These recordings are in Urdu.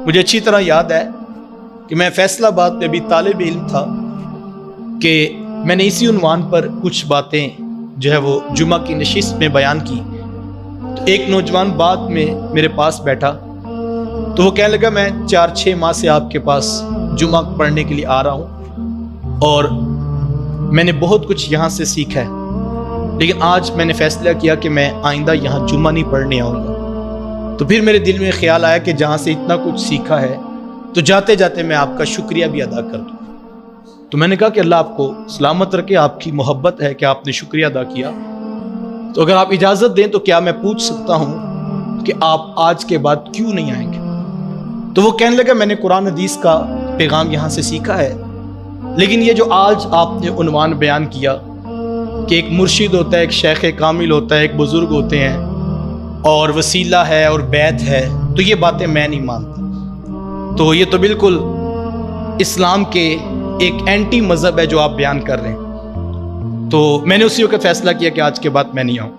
مجھے اچھی طرح یاد ہے کہ میں فیصل آباد میں بھی طالب علم تھا کہ میں نے اسی عنوان پر کچھ باتیں جو ہے وہ جمعہ کی نشست میں بیان کی. تو ایک نوجوان بعد میں میرے پاس بیٹھا تو وہ کہنے لگا میں 4-6 ماہ سے آپ کے پاس جمعہ پڑھنے کے لیے آ رہا ہوں اور میں نے بہت کچھ یہاں سے سیکھا ہے، لیکن آج میں نے فیصلہ کیا کہ میں آئندہ یہاں جمعہ نہیں پڑھنے آؤں گا. تو پھر میرے دل میں خیال آیا کہ جہاں سے اتنا کچھ سیکھا ہے تو جاتے جاتے میں آپ کا شکریہ بھی ادا کر دوں. تو میں نے کہا کہ اللہ آپ کو سلامت رکھے، آپ کی محبت ہے کہ آپ نے شکریہ ادا کیا. تو اگر آپ اجازت دیں تو کیا میں پوچھ سکتا ہوں کہ آپ آج کے بعد کیوں نہیں آئیں گے؟ تو وہ کہنے لگا میں نے قرآن حدیث کا پیغام یہاں سے سیکھا ہے، لیکن یہ جو آج آپ نے عنوان بیان کیا کہ ایک مرشد ہوتا ہے، ایک شیخ کامل ہوتا ہے، ایک بزرگ ہوتے ہیں اور وسیلہ ہے اور بیت ہے، تو یہ باتیں میں نہیں مانتا. تو یہ تو بالکل اسلام کے ایک اینٹی مذہب ہے جو آپ بیان کر رہے ہیں. تو میں نے اسی وقت فیصلہ کیا کہ آج کے بعد میں نہیں آؤں.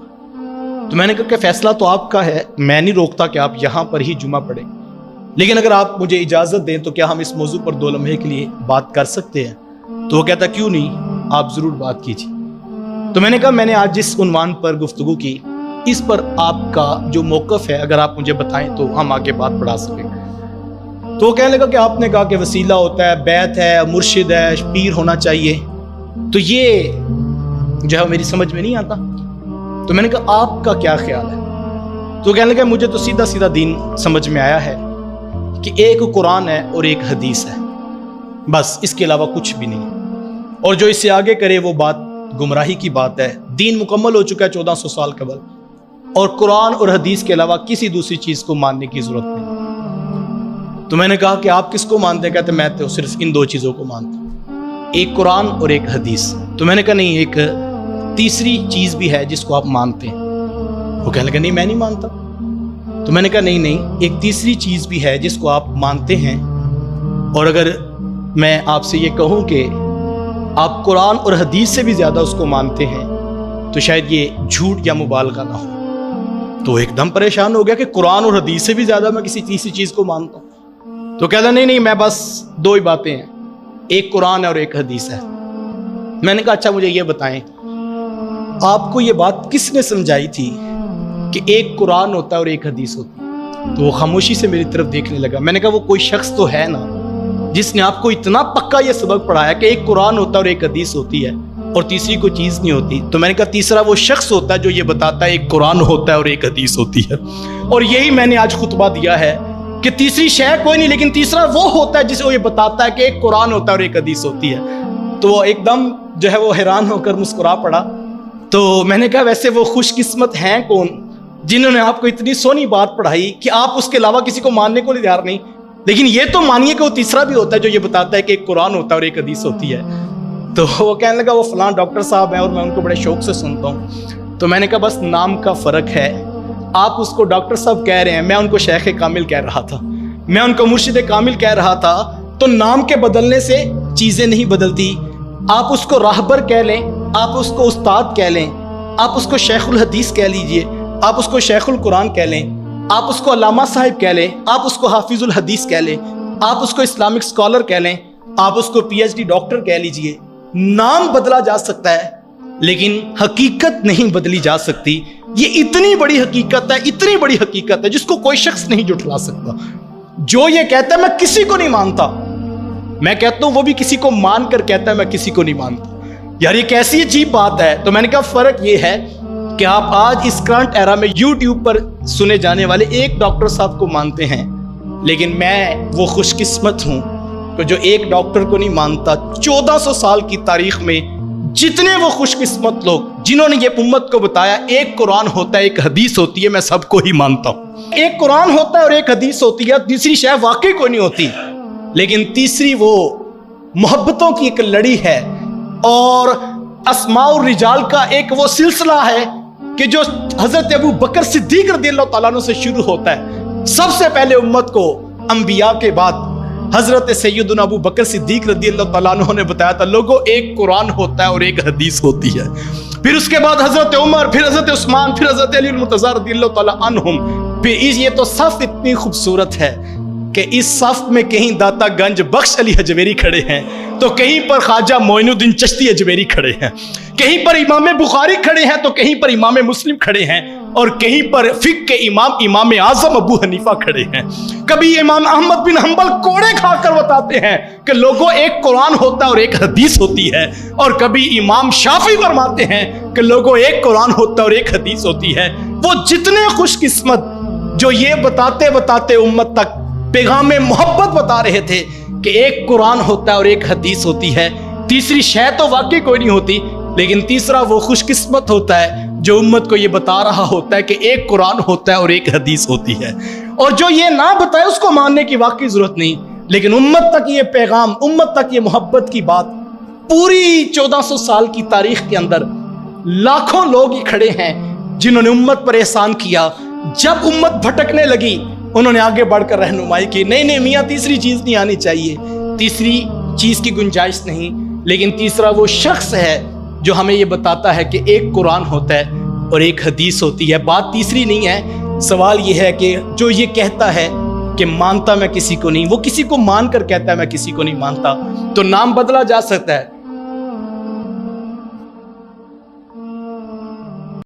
تو میں نے کہا کہ فیصلہ تو آپ کا ہے، میں نہیں روکتا کہ آپ یہاں پر ہی جمعہ پڑھیں، لیکن اگر آپ مجھے اجازت دیں تو کیا ہم اس موضوع پر 2 لمحے کے لیے بات کر سکتے ہیں؟ تو وہ کہتا کیوں نہیں، آپ ضرور بات کیجیے. تو میں نے کہا میں نے آج جس عنوان پر گفتگو کی اس پر آپ کا جو موقف ہے اگر آپ مجھے بتائیں تو ہم آگے بات بڑھا سکیں. تو وہ کہنے لگا کہ آپ نے کہا کہ وسیلہ ہوتا ہے، بیت ہے، مرشد ہے، پیر ہونا چاہیے، تو یہ جو ہے میری سمجھ میں نہیں آتا. تو میں نے کہا آپ کا کیا خیال ہے؟ تو کہنے لگا مجھے تو سیدھا سیدھا دین سمجھ میں آیا ہے کہ ایک قرآن ہے اور ایک حدیث ہے، بس اس کے علاوہ کچھ بھی نہیں، اور جو اس سے آگے کرے وہ بات گمراہی کی بات ہے. دین مکمل ہو چکا ہے 1400 سال قبل، اور قرآن اور حدیث کے علاوہ کسی دوسری چیز کو ماننے کی ضرورت نہیں. تو میں نے کہا کہ آپ کس کو مانتے ہیں؟ کہتے میں تو صرف ان 2 چیزوں کو مانتا ہوں، ایک قرآن اور ایک حدیث. تو میں نے کہا نہیں، ایک تیسری چیز بھی ہے جس کو آپ مانتے ہیں. وہ کہنے لگا نہیں میں نہیں مانتا. تو میں نے کہا نہیں، ایک تیسری چیز بھی ہے جس کو آپ مانتے ہیں، اور اگر میں آپ سے یہ کہوں کہ آپ قرآن اور حدیث سے بھی زیادہ اس کو مانتے ہیں تو شاید یہ جھوٹ یا مبالغہ نہ ہو. تو ایک دم پریشان ہو گیا کہ قرآن اور حدیث سے بھی زیادہ میں کسی تیسری چیز کو مانتا ہوں. تو کہتا نہیں میں بس 2 ہی باتیں ہیں، ایک قرآن ہے اور ایک حدیث ہے. میں نے کہا اچھا مجھے یہ بتائیں آپ کو یہ بات کس نے سمجھائی تھی کہ ایک قرآن ہوتا ہے اور ایک حدیث ہوتی ہے؟ تو وہ خاموشی سے میری طرف دیکھنے لگا. میں نے کہا وہ کوئی شخص تو ہے نا جس نے آپ کو اتنا پکا یہ سبق پڑھایا کہ ایک قرآن ہوتا ہے اور ایک حدیث ہوتی ہے اور تیسری کوئی چیز نہیں ہوتی. تو میں نے کہا تیسرا وہ شخص ہوتا ہے جو یہ بتاتا ہے ایک قرآن ہوتا ہے اور ایک حدیث ہوتی ہے. اور یہی میں نے آج خطبہ دیا ہے کہ تیسری شے کوئی نہیں، لیکن تیسرا وہ ہوتا ہے جسے وہ یہ بتاتا ہے کہ ایک قرآن ہوتا ہے اور ایک حدیث ہوتی ہے. تو وہ ایک دم جو ہے وہ حیران ہو کر مسکرا پڑا. تو میں نے کہا ویسے وہ خوش قسمت ہیں کون جنہوں نے آپ کو اتنی سونی بات پڑھائی کہ آپ اس کے علاوہ کسی کو ماننے کو تیار نہیں، لیکن یہ تو مانیے کہ وہ تیسرا بھی ہوتا ہے جو یہ بتاتا ہے کہ ایک قرآن ہوتا ہے اور ایک حدیث ہوتی ہے. تو وہ کہنے لگا وہ فلاں ڈاکٹر صاحب ہیں اور میں ان کو بڑے شوق سے سنتا ہوں. تو میں نے کہا بس نام کا فرق ہے، آپ اس کو ڈاکٹر صاحب کہہ رہے ہیں، میں ان کو شیخ کامل کہہ رہا تھا، میں ان کو مرشد کامل کہہ رہا تھا. تو نام کے بدلنے سے چیزیں نہیں بدلتی. آپ اس کو راہبر کہہ لیں، آپ اس کو استاد کہہ لیں، آپ اس کو شیخ الحدیث کہہ لیجئے، آپ اس کو شیخ القرآن کہہ لیں، آپ اس کو علامہ صاحب کہہ لیں، آپ اس کو حافظ الحدیث کہہ لیں، آپ اس کو اسلامک اسکالر کہہ لیں، آپ اس کو PhD ڈاکٹر کہہ لیجئے. نام بدلا جا سکتا ہے لیکن حقیقت نہیں بدلی جا سکتی. یہ اتنی بڑی حقیقت ہے، اتنی بڑی حقیقت ہے جس کو کوئی شخص نہیں جھٹلا سکتا. جو یہ کہتا ہے میں کسی کو نہیں مانتا، میں کہتا ہوں وہ بھی کسی کو مان کر کہتا ہے میں کسی کو نہیں مانتا. یار یہ کیسی عجیب بات ہے. تو میں نے کہا فرق یہ ہے کہ آپ آج اس کرنٹ ایرا میں YouTube پر سنے جانے والے ایک ڈاکٹر صاحب کو مانتے ہیں، لیکن میں وہ خوش قسمت ہوں کہ جو ایک ڈاکٹر کو نہیں مانتا. 1400 سال کی تاریخ میں جتنے وہ خوش قسمت لوگ جنہوں نے یہ امت کو بتایا ایک قرآن ہوتا ہے ایک حدیث ہوتی ہے، میں سب کو ہی مانتا ہوں. ایک قرآن ہوتا ہے اور ایک حدیث ہوتی ہے، تیسری شے واقعی کوئی نہیں ہوتی، لیکن تیسری وہ محبتوں کی ایک لڑی ہے اور اسماء الرجال کا ایک وہ سلسلہ ہے کہ جو حضرت ابو بکر صدیق رضی اللہ تعالیٰ عنہ سے شروع ہوتا ہے. سب سے پہلے امت کو انبیاء کے بعد حضرت سیدنا ابو بکر صدیق رضی اللہ تعالیٰ عنہ نے بتایا تھا لوگوں ایک قرآن ہوتا ہے اور ایک حدیث ہوتی ہے. پھر اس کے بعد حضرت عمر، پھر حضرت عثمان، پھر حضرت علی المرتضیٰ رضی اللہ تعالیٰ عنہم. پھر یہ تو صف اتنی خوبصورت ہے کہ اس صف میں کہیں داتا گنج بخش علی حجویری کھڑے ہیں تو کہیں پر خواجہ معین الدین چشتی اجمیری کھڑے ہیں، کہیں پر امام بخاری کھڑے ہیں تو کہیں پر امام مسلم کھڑے ہیں، اور کہیں پر فقہ کے امام اعظم ابو حنیفہ کھڑے ہیں۔ کبھی امام احمد بن حنبل کوڑے کھا کر بتاتے ہیں کہ لوگوں ایک قرآن ہوتا ہے اور ایک حدیث ہوتی ہے، اور کبھی امام شافعی فرماتے ہیں کہ لوگوں ایک قرآن ہوتا ہے اور ایک حدیث ہوتی ہے۔ وہ جتنے خوش قسمت جو یہ بتاتے بتاتے امت تک پیغام محبت بتا رہے تھے کہ ایک قرآن ہوتا ہے اور ایک حدیث ہوتی ہے، تیسری شے تو واقعی کوئی نہیں ہوتی، لیکن تیسرا وہ خوش قسمت ہوتا ہے جو امت کو یہ بتا رہا ہوتا ہے کہ ایک قرآن ہوتا ہے اور ایک حدیث ہوتی ہے، اور جو یہ نہ بتائے اس کو ماننے کی واقعی ضرورت نہیں، لیکن امت تک یہ پیغام، امت تک یہ محبت کی بات، پوری 1400 سال کی تاریخ کے اندر لاکھوں لوگ ہی کھڑے ہیں جنہوں نے امت پر احسان کیا۔ جب امت بھٹکنے لگی انہوں نے آگے بڑھ کر رہنمائی کی، نہیں میاں تیسری چیز نہیں آنی چاہیے، تیسری چیز کی گنجائش نہیں، لیکن تیسرا وہ شخص ہے جو ہمیں یہ بتاتا ہے کہ ایک قرآن ہوتا ہے اور ایک حدیث ہوتی ہے۔ بات تیسری نہیں ہے، سوال یہ ہے کہ جو یہ کہتا ہے کہ مانتا میں کسی کو نہیں، وہ کسی کو مان کر کہتا ہے میں کسی کو نہیں مانتا، تو نام بدلا جا سکتا ہے،